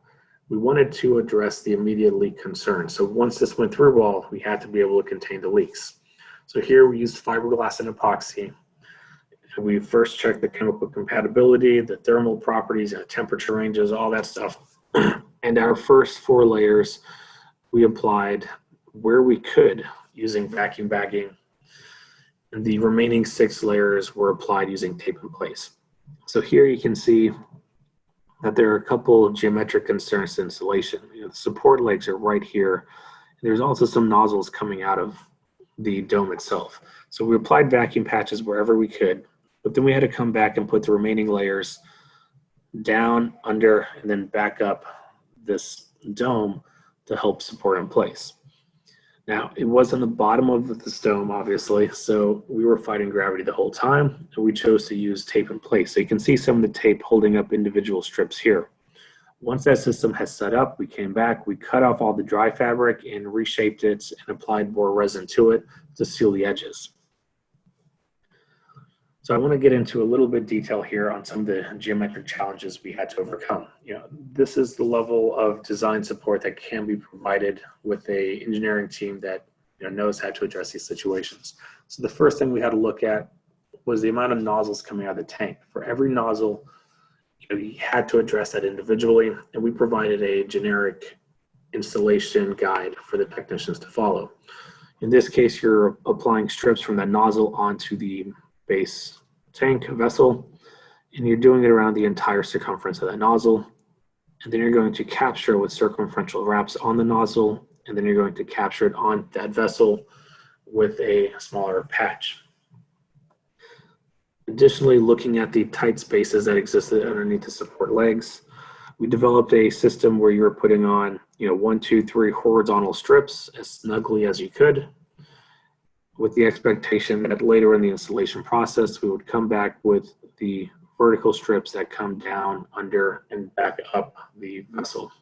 Speaker 2: we wanted to address the immediate leak concern. So once this went through wall, we had to be able to contain the leaks. So here we used fiberglass and epoxy. And we first checked the chemical compatibility, the thermal properties, temperature ranges, all that stuff. And our first 4 layers we applied where we could using vacuum bagging. And the remaining 6 layers were applied using tape in place. So here you can see that there are a couple of geometric concerns to installation. The support legs are right here. There's also some nozzles coming out of the dome itself. So we applied vacuum patches wherever we could, but then we had to come back and put the remaining layers down, under, and then back up this dome to help support in place. Now, it was on the bottom of this dome, obviously, so we were fighting gravity the whole time, and we chose to use tape in place. So you can see some of the tape holding up individual strips here. Once that system has set up, we came back, we cut off all the dry fabric and reshaped it and applied more resin to it to seal the edges. So I want to get into a little bit detail here on some of the geometric challenges we had to overcome. This is the level of design support that can be provided with a engineering team that knows how to address these situations. So the first thing we had to look at was the amount of nozzles coming out of the tank. For every nozzle, you had to address that individually, and we provided a generic installation guide for the technicians to follow. In this case, you're applying strips from that nozzle onto the base tank vessel, and you're doing it around the entire circumference of that nozzle. And then you're going to capture it with circumferential wraps on the nozzle, and then you're going to capture it on that vessel with a smaller patch. Additionally, looking at the tight spaces that existed underneath the support legs, we developed a system where you were putting on 1, 2, 3 horizontal strips as snugly as you could, with the expectation that later in the installation process, we would come back with the vertical strips that come down, under, and back up the vessel.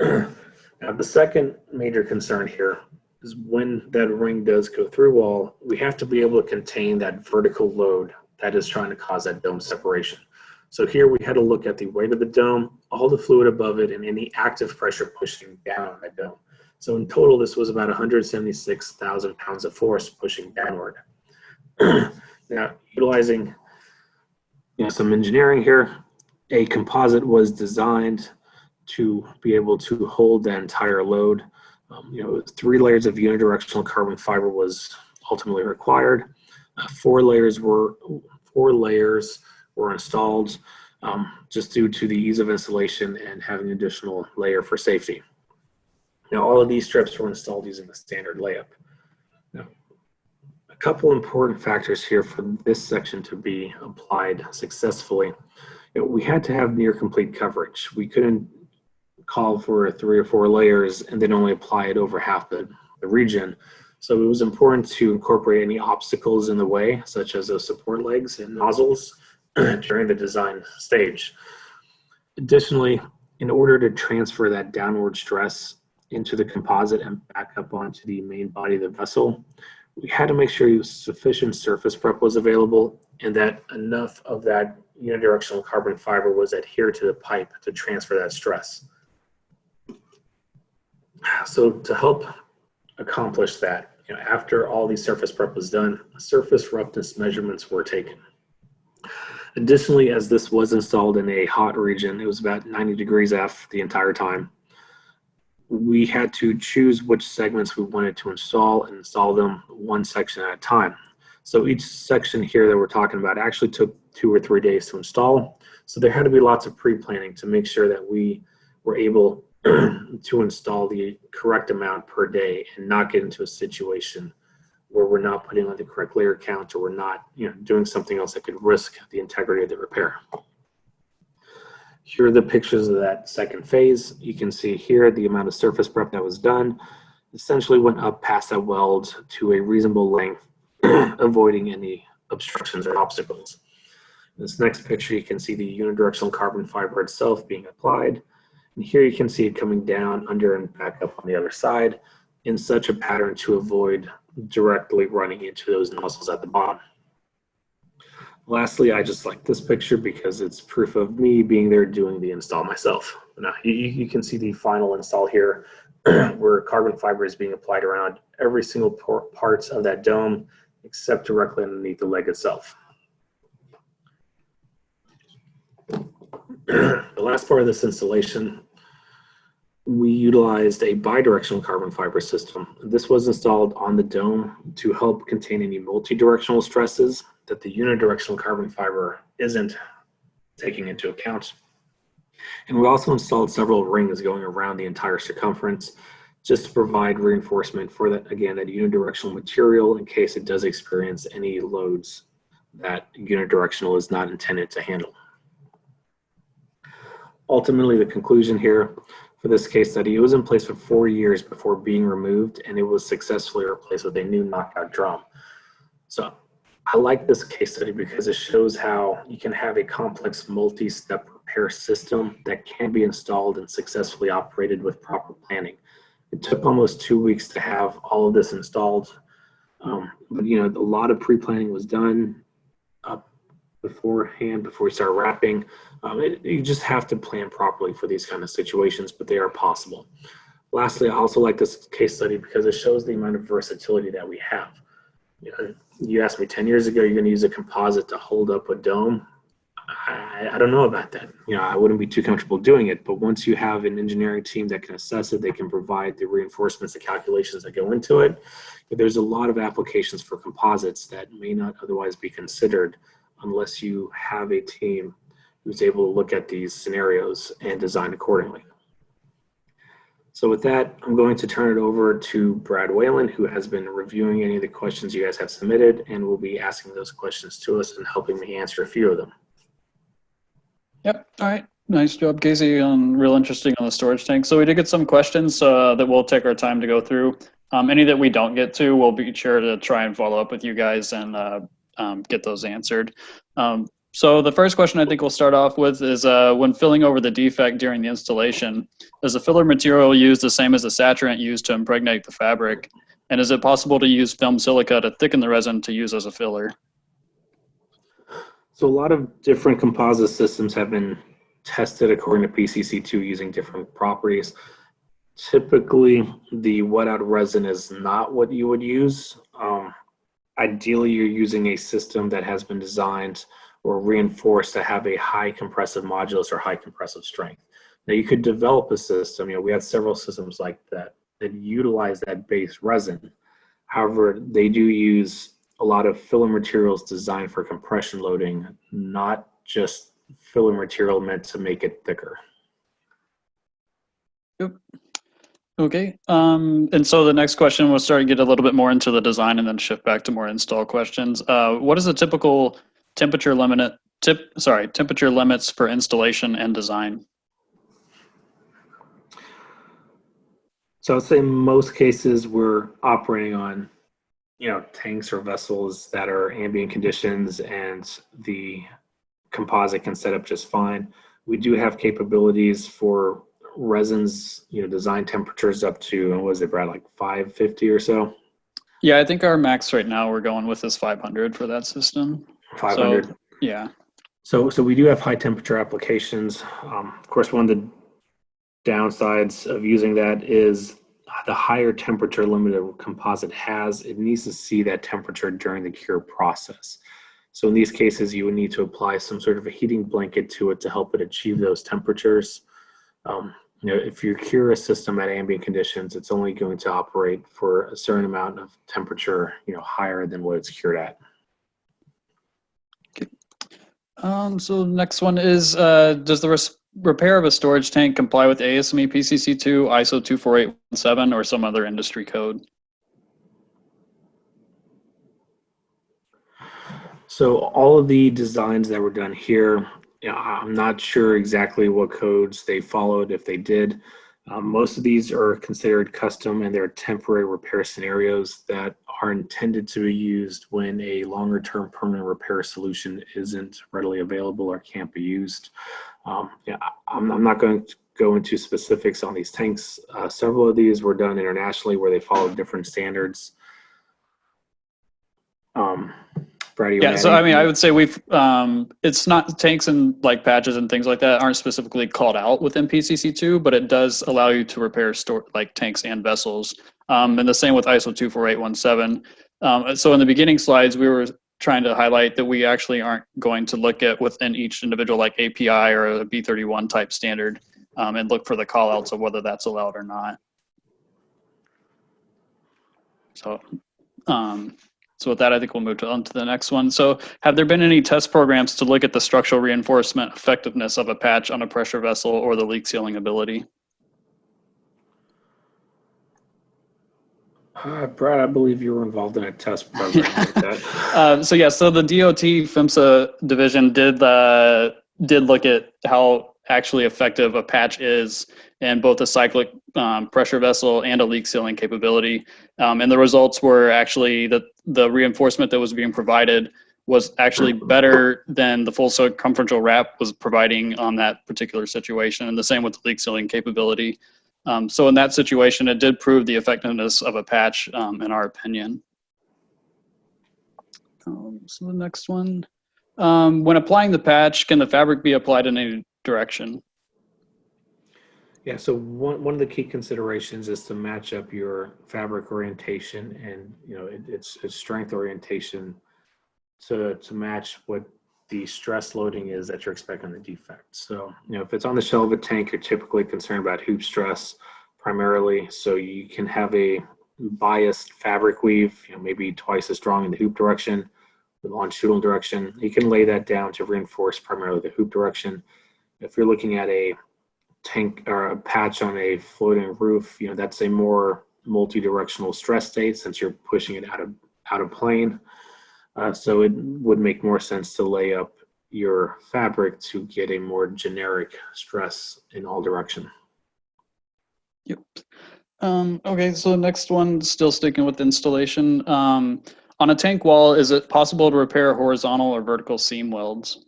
Speaker 2: Now, the second major concern here is when that ring does go through wall, we have to be able to contain that vertical load that is trying to cause that dome separation. So here we had to look at the weight of the dome, all the fluid above it, and any active pressure pushing down on that dome. So in total, this was about 176,000 pounds of force pushing downward. Now, utilizing some engineering here, a composite was designed to be able to hold that entire load. 3 layers of unidirectional carbon fiber was ultimately required. 4 layers were installed just due to the ease of installation and having an additional layer for safety. Now, all of these strips were installed using the standard layup. Now, a couple important factors here for this section to be applied successfully. We had to have near complete coverage. We couldn't call for 3 or 4 layers and then only apply it over half the region. So it was important to incorporate any obstacles in the way, such as those support legs and nozzles during the design stage. Additionally, in order to transfer that downward stress into the composite and back up onto the main body of the vessel, we had to make sure sufficient surface prep was available and that enough of that unidirectional carbon fiber was adhered to the pipe to transfer that stress. So to help accomplish that, after all the surface prep was done, surface roughness measurements were taken. Additionally, as this was installed in a hot region, it was about 90 degrees F the entire time, we had to choose which segments we wanted to install and install them one section at a time. So each section here that we're talking about actually took 2 or 3 days to install. So there had to be lots of pre-planning to make sure that we were able to install the correct amount per day and not get into a situation where we're not putting on the correct layer count or we're not doing something else that could risk the integrity of the repair. Here are the pictures of that second phase. You can see here the amount of surface prep that was done essentially went up past that weld to a reasonable length, avoiding any obstructions or obstacles. In this next picture, you can see the unidirectional carbon fiber itself being applied. And here you can see it coming down, under, and back up on the other side in such a pattern to avoid directly running into those nozzles at the bottom. Lastly, I just like this picture because it's proof of me being there doing the install myself. Now, you can see the final install here. where carbon fiber is being applied around every single parts of that dome except directly underneath the leg itself. The last part of this installation, we utilized a bidirectional carbon fiber system. This was installed on the dome to help contain any multi-directional stresses that the unidirectional carbon fiber isn't taking into account. And we also installed several rings going around the entire circumference just to provide reinforcement for that, again, that unidirectional material in case it does experience any loads that unidirectional is not intended to handle. Ultimately, the conclusion here for this case study, it was in place for 4 years before being removed, and it was successfully replaced with a new knockout drum. So I like this case study because it shows how you can have a complex multi-step repair system that can be installed and successfully operated with proper planning. It took almost 2 weeks to have all of this installed, but you know, a lot of pre-planning was done beforehand before we start wrapping. You just have to plan properly for these kind of situations, but they are possible. Lastly, I also like this case study because it shows the amount of versatility that we have. You know, you asked me 10 years ago, you're going to use a composite to hold up a dome. I don't know about that. You know, I wouldn't be too comfortable doing it, but once you have an engineering team that can assess it, they can provide the reinforcements, the calculations that go into it. But there's a lot of applications for composites that may not otherwise be considered unless you have a team who's able to look at these scenarios and design accordingly. So with that, I'm going to turn it over to Brad Whalen, who has been reviewing any of the questions you guys have submitted and will be asking those questions to us and helping me answer a few of them.
Speaker 3: Yep. All right. Nice job, Casey. Real interesting on the storage tank. So we did get some questions that we'll take our time to go through. Any that we don't get to, we'll be sure to try and follow up with you guys and get those answered. So the first question I think we'll start off with is when filling over the defect during the installation, is the filler material used the same as the saturant used to impregnate the fabric? And is it possible to use film silica to thicken the resin to use as a filler?
Speaker 2: So a lot of different composite systems have been tested according to PCC2 using different properties. Typically, the wet out resin is not what you would use. Ideally, you're using a system that has been designed or reinforced to have a high compressive modulus or high compressive strength. Now, you could develop a system, you know, we have several systems like that that utilize that base resin. However, they do use a lot of filler materials designed for compression loading, not just filler material meant to make it thicker.
Speaker 3: Yep. Okay. And so the next question, we'll start to get a little bit more into the design and then shift back to more install questions. What is the typical temperature temperature limits for installation and design?
Speaker 2: So I'd say in most cases we're operating on, you know, tanks or vessels that are ambient conditions and the composite can set up just fine. We do have capabilities for resins, you know, design temperatures up to, what was it, Brad, like 550 or so?
Speaker 3: Yeah, I think our max right now we're going with is 500 for that system.
Speaker 2: 500.
Speaker 3: So, yeah.
Speaker 2: So we do have high temperature applications. Of course, one of the downsides of using that is the higher temperature limit a composite has, it needs to see that temperature during the cure process. So in these cases, you would need to apply some sort of a heating blanket to it to help it achieve those temperatures. You know, if you cure a system at ambient conditions, it's only going to operate for a certain amount of temperature, you know, higher than what it's cured at.
Speaker 3: Okay. So the next one is, does the repair of a storage tank comply with ASME PCC2, ISO 24817, or some other industry code?
Speaker 2: So all of the designs that were done here, you know, I'm not sure exactly what codes they followed, if they did. Most of these are considered custom and they're temporary repair scenarios that are intended to be used when a longer term permanent repair solution isn't readily available or can't be used. Yeah, I'm not going to go into specifics on these tanks. Several of these were done internationally where they followed different standards. Brad, you
Speaker 3: Yeah,
Speaker 2: wanna
Speaker 3: so
Speaker 2: add
Speaker 3: I mean, I
Speaker 2: anything?
Speaker 3: would say we've, it's not tanks and like patches and things like that aren't specifically called out within PCC2, but it does allow you to repair like tanks and vessels. And the same with ISO 24817. So in the beginning slides, we were trying to highlight that we actually aren't going to look at within each individual like API or a B31 type standard and look for the call outs of whether that's allowed or not. So, so with that, I think we'll move on to the next one. So have there been any test programs to look at the structural reinforcement effectiveness of a patch on a pressure vessel or the leak sealing ability?
Speaker 2: Brad, I believe you were involved in a test program like that.
Speaker 3: So the DOT PHMSA division did look at how actually effective a patch is in both a cyclic pressure vessel and a leak sealing capability. And the results were actually that the reinforcement that was being provided was actually better than the full circumferential wrap was providing on that particular situation. And the same with the leak sealing capability. So in that situation, it did prove the effectiveness of a patch in our opinion. So the next one, when applying the patch, can the fabric be applied in any direction?
Speaker 2: Yeah, so one of the key considerations is to match up your fabric orientation and its strength orientation to match what the stress loading is that you're expecting the defect. So if it's on the shell of a tank, you're typically concerned about hoop stress primarily. So you can have a biased fabric weave, maybe twice as strong in the hoop direction, the longitudinal direction. You can lay that down to reinforce primarily the hoop direction. If you're looking at a tank or a patch on a floating roof, that's a more multi-directional stress state since you're pushing it out of plane. So it would make more sense to lay up your fabric to get a more generic stress in all direction.
Speaker 3: Yep. Okay, so the next one, still sticking with installation. On a tank wall, is it possible to repair horizontal or vertical seam welds?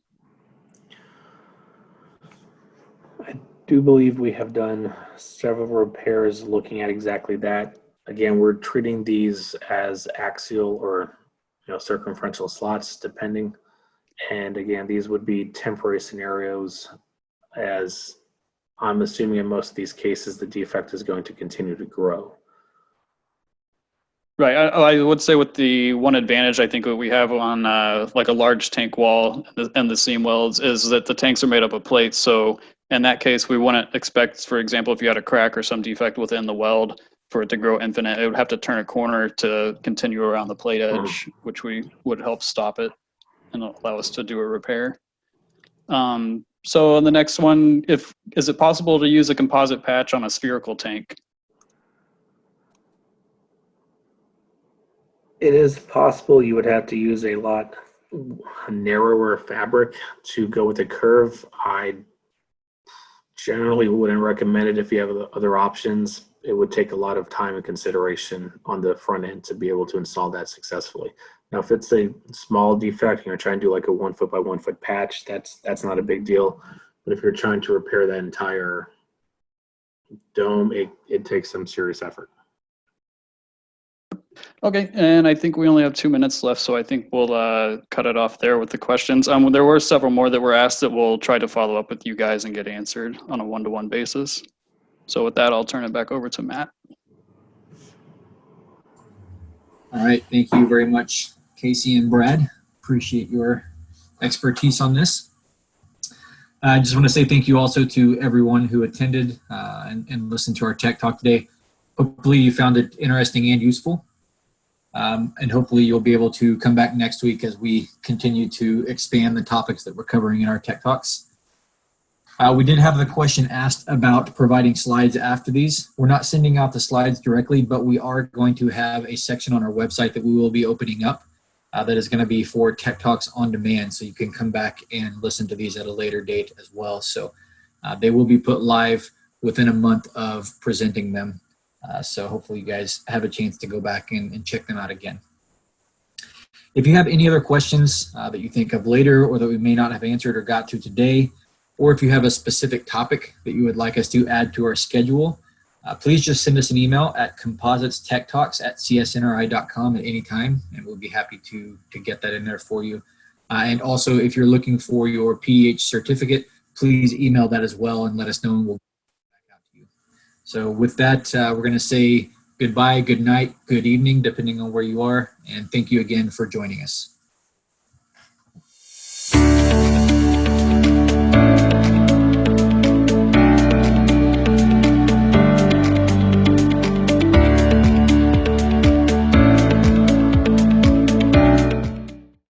Speaker 2: I do believe we have done several repairs looking at exactly that. Again, we're treating these as axial or circumferential slots depending. And again, these would be temporary scenarios, as I'm assuming in most of these cases, the defect is going to continue to grow.
Speaker 3: Right. I would say with the one advantage I think what we have on like a large tank wall and the seam welds is that the tanks are made up of plates. So in that case, we wouldn't expect, for example, if you had a crack or some defect within the weld for it to grow infinite, it would have to turn a corner to continue around the plate edge, which we would help stop it and allow us to do a repair. So on the next one, is it possible to use a composite patch on a spherical tank?
Speaker 2: It is possible. You would have to use a lot narrower fabric to go with a curve. I generally wouldn't recommend it if you have other options. It would take a lot of time and consideration on the front end to be able to install that successfully. Now, if it's a small defect, trying to do like a 1 foot by 1 foot patch, that's not a big deal. But if you're trying to repair that entire dome, it takes some serious effort.
Speaker 3: Okay, and I think we only have 2 minutes left, so I think we'll cut it off there with the questions. There were several more that were asked that we'll try to follow up with you guys and get answered on a one-to-one basis. So with that, I'll turn it back over to Matt.
Speaker 1: All right, thank you very much, Casey and Brad. Appreciate your expertise on this. I just want to say thank you also to everyone who attended and listened to our Tech Talk today. Hopefully you found it interesting and useful. And hopefully you'll be able to come back next week as we continue to expand the topics that we're covering in our Tech Talks. We did have the question asked about providing slides after these. We're not sending out the slides directly, but we are going to have a section on our website that we will be opening up that is going to be for Tech Talks on demand. So you can come back and listen to these at a later date as well. So they will be put live within a month of presenting them. So hopefully you guys have a chance to go back and check them out again. If you have any other questions that you think of later or that we may not have answered or got to today, or if you have a specific topic that you would like us to add to our schedule, Please just send us an email at compositestechtalks@csnri.com at any time, and we'll be happy to get that in there for you. And also, if you're looking for your PDH certificate, please email that as well and let us know, and we'll get back out to you. So with that, we're going to say goodbye, good night, good evening, depending on where you are, and thank you again for joining us.